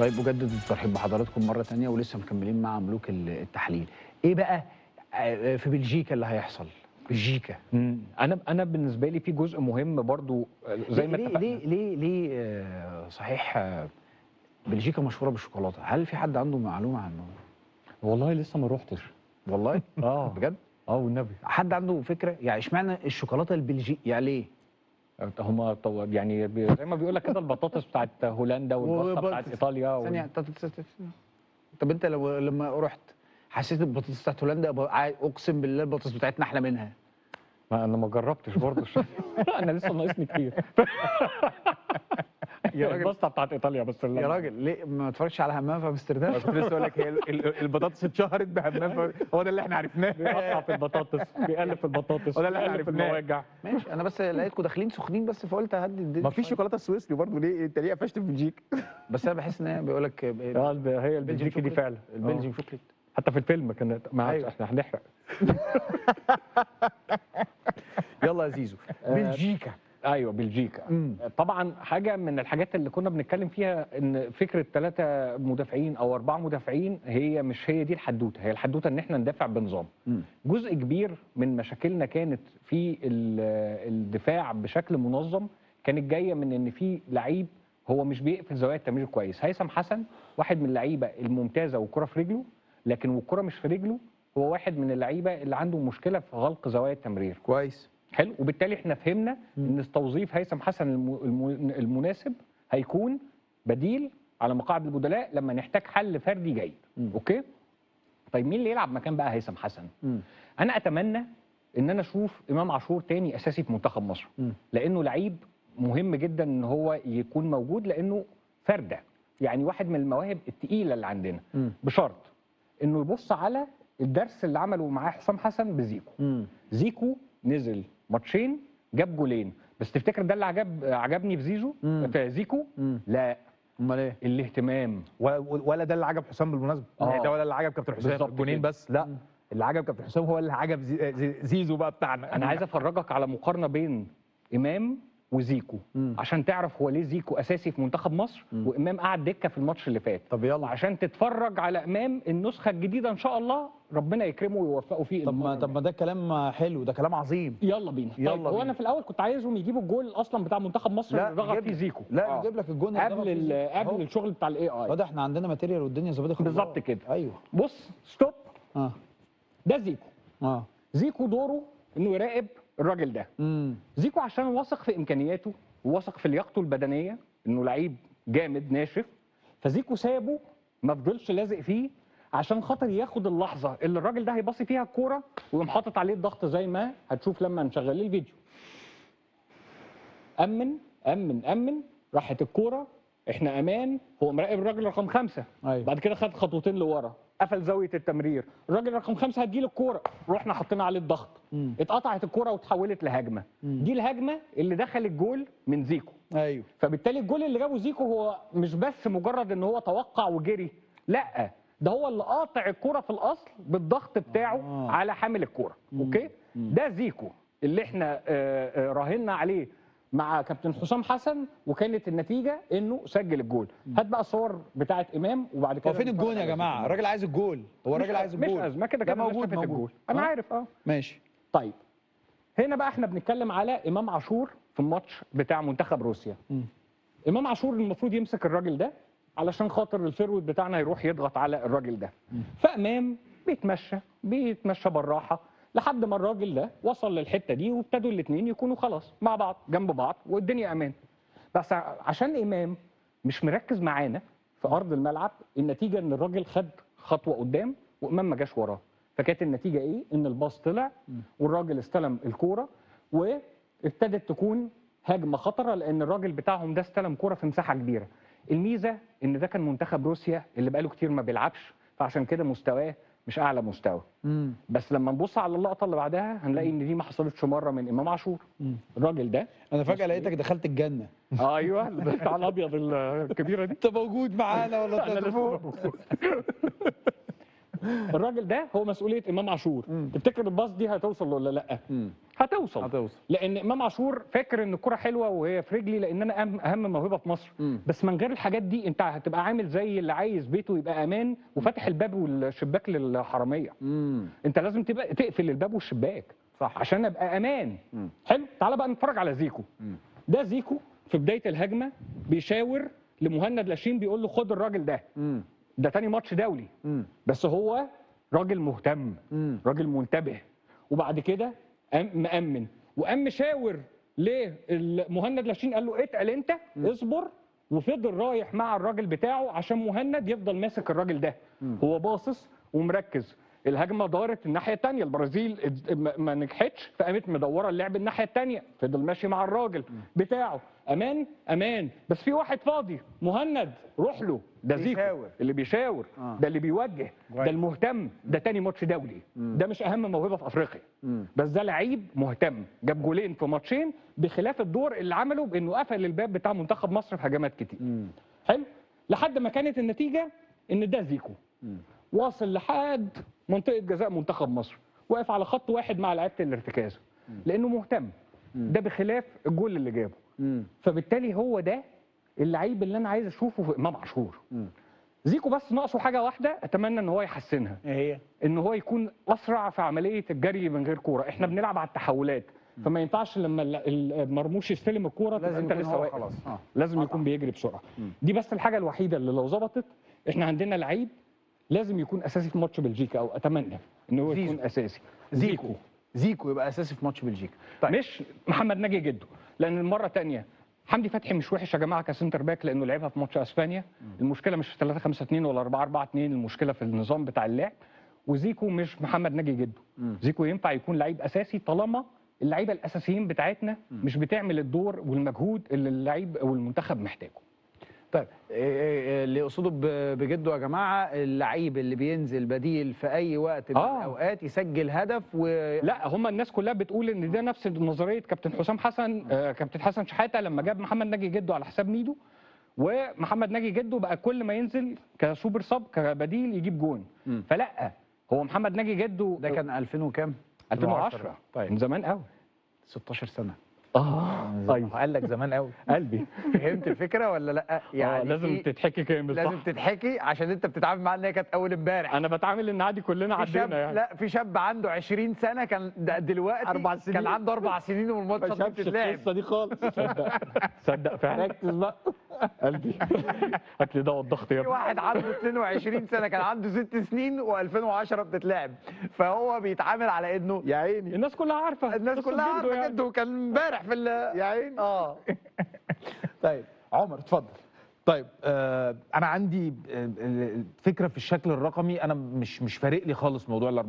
طيب أجدد الترحيب بحضراتكم مرة تانية ولسه مكملين مع ملوك التحليل. إيه بقى في بلجيكا اللي هيحصل؟ بلجيكا. انا بالنسبه لي في جزء مهم برضو زي ما اتفقنا. ليه صحيح بلجيكا مشهورة بالشوكولاتة، هل في حد عنده معلومة عنه؟ والله لسه ما روحتش. والله؟ بجد؟ والنبي حد عنده فكرة؟ يعني اشمعنى الشوكولاتة البلجيكية؟ يعني ليه؟ هم يعني زي ما بيقول لك كده البطاطس بتاعت هولندا والباستا بتاعت ايطاليا ثانية طب انت لما رحت حسيت البطاطس بتاعت هولندا؟ اقسم بالله البطاطس بتاعتنا احلى منها. ما انا ما جربتش برضه. انا لسه ناقصني كتير. يا راجل الباستا بتاعت ايطاليا بس يا راجل ليه ما اتفرجتش على همام في امستردام؟ كنت لسه اقول لك هي البطاطس اتشهرت بهمام، هو ده اللي احنا عرفناه. بيقطع في البطاطس، بيقلب في البطاطس، هو ده اللي احنا بيقلب في عرفناه. المواجع. ماشي، انا بس لقيتكم داخلين سخنين بس فقلت اهدي الدنيا. ما فيش شوكولاته السويسري برضه، ليه انت ليه قفشت في بلجيكا؟ بس انا بحس ان هي بيقول لك هي البلجيكي دي فعلا البلجيم شوكليت. حتى في الفيلم كانت أيوة. احنا هنحرق. يلا يا زيزو، بلجيكا. ايوه بلجيكا. طبعا حاجه من الحاجات اللي كنا بنتكلم فيها ان فكره 3 مدافعين او 4 مدافعين هي مش هي دي الحدوته، هي الحدوته ان احنا ندافع بنظام. جزء كبير من مشاكلنا كانت في الدفاع بشكل منظم، كانت جايه من ان في لعيب هو مش بيقفل زوايا التمرير كويس. هيثم حسن واحد من اللعيبه الممتازه والكره في رجله، لكن والكره مش في رجله هو واحد من اللعيبه اللي عنده مشكله في غلق زوايا التمرير. كويس. حلو، وبالتالي احنا فهمنا ان توظيف هيثم حسن المناسب هيكون بديل على مقاعد البدلاء لما نحتاج حل فردي جيد. اوكي؟ طيب مين اللي يلعب مكان بقى هيثم حسن؟ انا اتمنى ان انا اشوف امام عاشور تاني اساسي في منتخب مصر، لانه لعيب مهم جدا ان هو يكون موجود، لانه فرده، يعني واحد من المواهب الثقيله اللي عندنا. بشرط انه يبص على الدرس اللي عمله معاه حسام حسن بزيكو. زيكو نزل ماتشين جاب جولين، بس تفتكر ده اللي عجبني في زيزو في زيكو؟ لا. امال ايه؟ الاهتمام. ولا ده اللي عجب حسام بالمناسبه، يعني ده ولا اللي عجب كابتن حسام الجونين بس، لا اللي عجب كابتن حسام هو اللي عجب زيزو بقى بتاعنا. انا عايز افرجك على مقارنه بين امام وزيكو عشان تعرف هو ليه زيكو اساسي في منتخب مصر وامام قعد دكه في الماتش اللي فات. طب يلا عشان تتفرج على امام النسخه الجديده ان شاء الله، ربنا يكرمه ويوفقه فيه. طب ما ده كلام حلو، ده كلام عظيم. يلا بينا. يلا طيب هو انا في الاول كنت عايزهم يجيبوا الجول اصلا بتاع منتخب مصر اللي ضغط فيه زيكو. لا نجيب لك الجون قبل الشغل بتاع الاي اي. ده احنا عندنا ماتيريال والدنيا ظبطت بالظبط كده. ايوه بص ستوب. ده زيكو. زيكو دوره انه يراقب الراجل ده. زيكو عشان واثق في امكانياته وواثق في لياقته البدنيه انه لعيب جامد ناشف، فزيكو سابه ما فضلش لازق فيه عشان خاطر ياخد اللحظه اللي الراجل ده هيباصي فيها الكوره ويقوم حاطط عليه الضغط زي ما هتشوف لما نشغل الفيديو. امن راحت الكوره، احنا امان، هو مراقب الراجل رقم 5. أيوة. بعد كده خد خطوتين لورا، قفل زاويه التمرير، الراجل رقم 5 هتجيله الكوره، رحنا حطينا عليه الضغط. اتقطعت الكوره وتحولت لهجمه. دي الهجمه اللي دخل الجول من زيكو. ايوه. فبالتالي الجول اللي جابه زيكو هو مش بس مجرد ان هو توقع وجري، لا ده هو اللي قاطع الكوره في الاصل بالضغط بتاعه على حامل الكوره. اوكي؟ ده زيكو اللي احنا راهنا عليه مع كابتن حسام حسن، وكانت النتيجه انه سجل الجول. هات بقى الصور بتاعه امام وبعد كده. هو فين الجون يا جماعه؟ الراجل عايز الجول، هو الراجل عايز الجول. مش ازمه كده موجود الجول. انا عارف. ماشي. طيب هنا بقى احنا بنتكلم على امام عاشور في الماتش بتاع منتخب روسيا. امام عاشور المفروض يمسك الراجل ده علشان خاطر الفيرود بتاعنا يروح يضغط على الراجل ده. فامام بيتمشى بالراحه لحد ما الراجل ده وصل للحته دي وابتدوا الاثنين يكونوا خلاص مع بعض جنب بعض والدنيا امان. بس عشان امام مش مركز معانا في ارض الملعب، النتيجه ان الراجل خد خطوه قدام وامام ما جاش وراه. فكانت النتيجه ايه؟ ان الباص طلع والراجل استلم الكوره وابتدت تكون هجمه خطره، لان الراجل بتاعهم ده استلم كوره في مساحه كبيره. الميزه ان ده كان منتخب روسيا اللي بقاله كتير ما بيلعبش، فعشان كده مستواه مش اعلى مستوى. بس لما نبص على اللقطه اللي بعدها هنلاقي ان دي ما حصلتش مره من امام عاشور. الراجل ده انا فجاه لقيتك دخلت الجنه. ايوه بتاع الابيض الكبيره دي. انت موجود معانا ولا انا لسه موجود. الراجل ده هو مسؤوليه امام عاشور. تفتكر الباص دي هتوصل ولا لا؟ هتوصل. لان امام عاشور فاكر ان الكره حلوه وهي في رجلي لان انا اهم موهبه في مصر. بس من غير الحاجات دي انت هتبقى عامل زي اللي عايز بيته يبقى امان وفاتح الباب والشباك للحراميه. انت لازم تبقى تقفل الباب والشباك صح عشان ابقى امان. حلو. تعال بقى نتفرج على زيكو. ده زيكو في بدايه الهجمه بيشاور لمهند لاشين بيقول له خد الراجل ده. ده تاني ماتش دولي. بس هو راجل مهتم، راجل منتبه. وبعد كده مأمن وقام مشاور لمهند لاشين قال له اتقل انت اصبر، وفضل رايح مع الراجل بتاعه عشان مهند يفضل ماسك الراجل ده. هو باصص ومركز. الهجمه دارت الناحيه الثانيه، البرازيل ما نجحتش فقامت مدوره اللعب الناحيه الثانيه، فضل ماشي مع الراجل بتاعه امان امان. بس في واحد فاضي، مهند روح له. ده زيكو اللي بيشاور. ده اللي بيوجه. ده المهتم. ده تاني ماتش دولي. ده مش اهم موهبه في افريقيا. بس ده لعيب مهتم، جاب جولين في ماتشين بخلاف الدور اللي عمله بانه قفل الباب بتاع منتخب مصر في هجمات كتير. حلو. لحد ما كانت النتيجه ان ده زيكو واصل لحد منطقه جزاء منتخب مصر، واقف على خط واحد مع لعيبه الارتكاز لانه مهتم. ده بخلاف الجول اللي جابه. فبالتالي هو ده اللعيب اللي انا عايز اشوفه في امام عاشور. زيكو بس ناقصه حاجه واحده اتمنى ان هو يحسنها. ايه هي؟ ان هو يكون اسرع في عمليه الجري من غير كوره. احنا بنلعب على التحولات، فما ينفعش لما المرموش يستلم الكوره تبقى انت لسه واقف. خلاص. لازم يكون بيجري بسرعه. دي بس الحاجه الوحيده اللي لو ظبطت احنا عندنا لعيب لازم يكون اساسي في ماتش بلجيكا، او اتمنى ان هو يكون اساسي. زيكو يبقى اساسي في ماتش بلجيكا. طيب. مش محمد ناجي جده، لان المره الثانيه حمدي فتحي مش وحش يا جماعه كسنتر باك لانه لعبها في ماتش اسبانيا. المشكله مش في 3-5-2 ولا 4-4-2، المشكله في النظام بتاع اللعب. وزيكو مش محمد ناجي جده. زيكو ينفع يكون لعيب اساسي طالما اللعيبه الاساسيين بتاعتنا مش بتعمل الدور والمجهود اللي اللعيب او المنتخب محتاجه. طيب اللي يقصده بجده يا جماعه اللعيب اللي بينزل بديل في اي وقت من الاوقات يسجل هدف لا هم الناس كلها بتقول ان ده نفس نظريه كابتن حسام حسن. كابتن حسن شحاته لما جاب محمد ناجي جده على حساب ميدو، ومحمد ناجي جده بقى كل ما ينزل كسوبر سب كبديل يجيب جون. فلا هو محمد ناجي جده ده كان 2000 وكام؟ 2010. طيب من زمان قوي. 16 سنه. طيب قال لك زمان قوي. قلبي. فهمت الفكره ولا لا؟ يعني لازم تتحكي كامل. لازم تتحكي عشان انت بتتعامل معاها ان هي كانت اول امبارح. انا بتعامل ان عادي كلنا عدينا يعني. لا في شاب عنده 20 سنه كان دلوقتي 4 سنين كان عنده 4 سنين والماتش ما بتتلعب. القصه دي خالص. صدق فعلا. ركز بقى. قلبي. هات لي دواء الضغط يا في واحد عنده 22 سنه كان عنده 6 سنين و2010 بتتلعب، فهو بيتعامل على انه يا عيني الناس كلها عارفه. الناس كلها عارفه جده كان امبارح في يا عيني. طيب عمر اتفضل. طيب انا عندي فكره في الشكل الرقمي. انا مش فارق لي خالص موضوع ال 4-4-2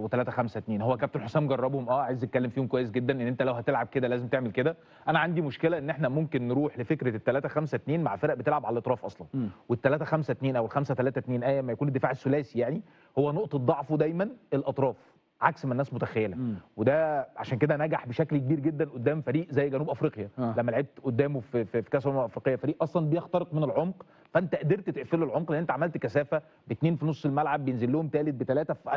و3-5-2. هو كابتن حسام جربهم عايز يتكلم فيهم كويس جدا ان انت لو هتلعب كده لازم تعمل كده. انا عندي مشكله ان احنا ممكن نروح لفكره ال 3-5-2 مع فرق بتلعب على الاطراف اصلا. وال 3-5-2 او ال 5-3-2 ايا ما يكون الدفاع الثلاثي يعني هو نقطه ضعفه دايما الاطراف عكس ما الناس متخيله. وده عشان كده نجح بشكل كبير جدا قدام فريق زي جنوب افريقيا. لما لعبت قدامه في كاس الامم الافريقيه، فريق اصلا بيخترق من العمق، فانت قدرت تقفل له العمق لان انت عملت كثافه باثنين في نص الملعب، بينزل لهم ثالث بثلاثه في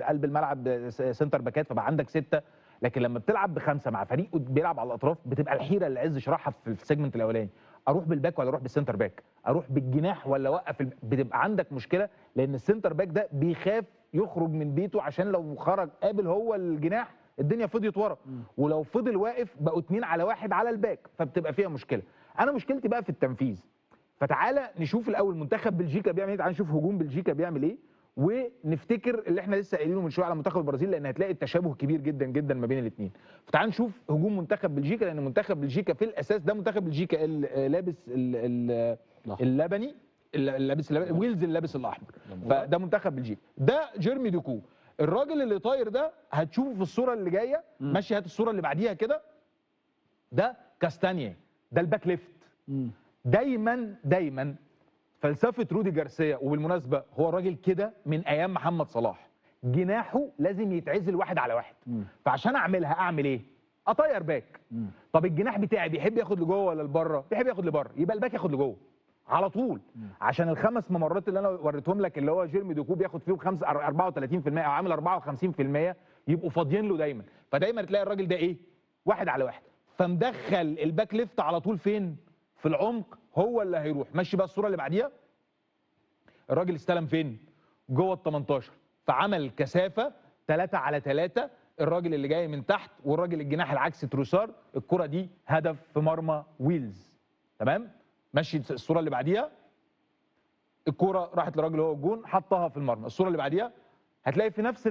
قلب الملعب سنتر باكات، فبقى عندك 6. لكن لما بتلعب ب5 مع فريق بيلعب على الاطراف بتبقى الحيره اللي عز شرحها في السيجمنت الاولاني، اروح بالباك ولا اروح بالسنتر باك، اروح بالجناح ولا اوقف بتبقى عندك مشكله لان السنتر باك ده بيخاف يخرج من بيته عشان لو خرج قابل هو الجناح الدنيا فضيت ورا، ولو فضل واقف بقوا 2 على 1 على الباك، فبتبقى فيها مشكله. انا مشكلتي بقى في التنفيذ. فتعالى نشوف الاول منتخب بلجيكا بيعمل ايه، تعالى نشوف هجوم بلجيكا بيعمل ايه، ونفتكر اللي احنا لسه قايلينه من شويه على منتخب البرازيل لان هتلاقي التشابه كبير جدا جدا ما بين الاثنين. فتعالى نشوف هجوم منتخب بلجيكا، لان منتخب بلجيكا في الاساس ده منتخب بلجيكا لابس اللبني، اللابس ويلز اللابس الاحمر، فده منتخب بلجيكا. ده جيرمي دوكو، الراجل اللي طاير ده هتشوفه في الصوره اللي جايه. ماشي، هات الصوره اللي بعديها كده. ده كاستانيا، ده الباك ليفت. دايما فلسفه رودي جارسيا، وبالمناسبه هو الراجل كده من ايام محمد صلاح، جناحه لازم يتعزل 1 على 1. فعشان اعملها اعمل ايه؟ اطير باك. طب الجناح بتاعي بيحب ياخد لجوه ولا لبره؟ بيحب ياخد لبره، يبقى الباك ياخد لجوه. على طول، عشان الخمس ممرات اللي انا وريتهم لك اللي هو جيرمي دوكو بياخد فيهم 34% او عامل 54%، يبقوا فاضيين له دايما، فدايما تلاقي الراجل ده ايه؟ واحد على واحد، فمدخل الباك ليفت على طول فين؟ في العمق، هو اللي هيروح. مشي بقى الصوره اللي بعديها. الراجل استلم فين؟ جوه ال 18، فعمل كثافه 3 على 3، الراجل اللي جاي من تحت والراجل الجناح العكسي تروسار، الكره دي هدف في مرمى ويلز. تمام؟ مشي الصوره اللي بعديها. الكره راحت للراجل هو الجون، حطها في المرمى. الصوره اللي بعديها هتلاقي في نفس